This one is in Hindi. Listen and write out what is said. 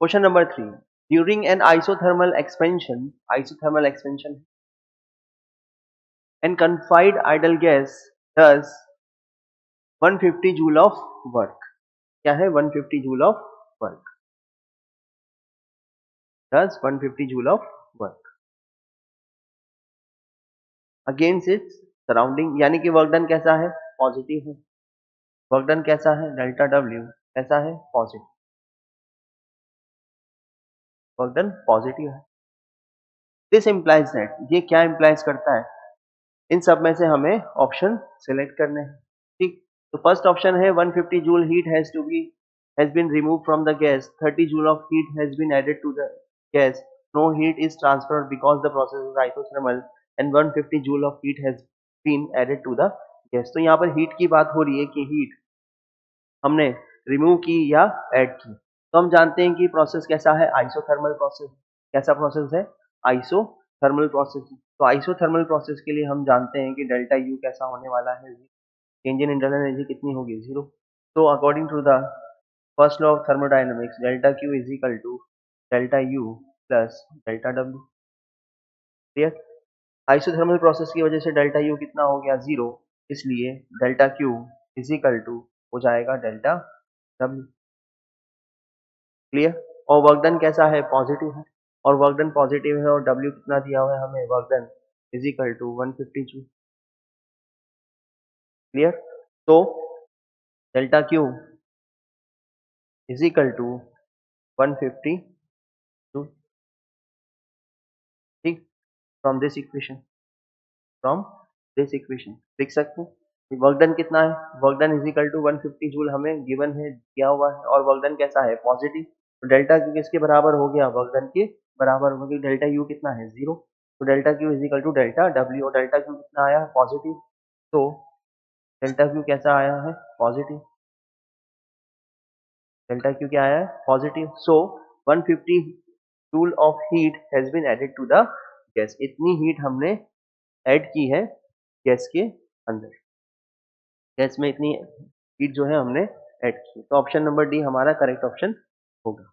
Question number 3, during an isothermal expansion and confined ideal gas does 150 joule of work. क्या है 150 joule of work? does 150 joule of work against its surrounding, यानी कि वर्क डन कैसा है? पॉजिटिव है। वर्क डन कैसा है? डेल्टा डब्ल्यू कैसा है? पॉजिटिव। वर्क डन पॉजिटिव है। दिस इम्प्लाइज दैट, ये क्या इम्प्लाइज करता है? इन सब में से हमें ऑप्शन सिलेक्ट करने हैं। ठीक, तो फर्स्ट ऑप्शन है 150 joule heat has been removed from the gas, 30 joule of heat has been added to the gas, no heat is transferred because the process is isothermal and 150 joule of heat has been added to the gas। तो यहाँ पर हीट की बात हो रही है कि हीट हमने रिमूव की या ऐड की। तो हम जानते हैं कि प्रोसेस कैसा है? Isothermal process. कैसा प्रोसेस है? Isothermal process. तो आइसोथर्मल प्रोसेस के लिए हम जानते हैं कि डेल्टा यू कैसा होने वाला है? चेंज इन इंटरनल एनर्जी कितनी होगी? 0। तो according to the first law of thermodynamics, delta Q is equal to delta U plus delta W. Clear? Isothermal process की वजह से डेल्टा यू कितना हो गया? 0। इसलिए delta Q is equal to हो जाएगा डेल्टा डब्ल्यू। क्लियर? और वर्क डन कैसा है? पॉजिटिव है। और वर्क डन पॉजिटिव है और डब्ल्यू कितना दिया हुआ है हमें? Work done is equal to 150 joule. Clear? तो delta Q is equal to 150 joule. ठीक, फ्रॉम दिस इक्वेशन लिख सकते हैं वर्क डन कितना है? Work done is equal to 150 joule हमें गिवन है, दिया हुआ है। और वर्क डन कैसा है? पॉजिटिव। तो डेल्टा क्यू किसके बराबर हो गया? वर्क डन के बराबर हो गया। डेल्टा यू कितना है? 0। तो delta Q is equal to delta W. और डेल्टा क्यू कितना आया है? पॉजिटिव। तो डेल्टा क्यू कैसा आया है? पॉजिटिव। डेल्टा क्यू क्या आया है? Positive. So 150 joule of heat has been added to the gas. इतनी हीट हमने ऐड की है गैस के अंदर। गैस में इतनी हीट जो है हमने ऐड की। तो ऑप्शन नंबर डी हमारा करेक्ट ऑप्शन होगा।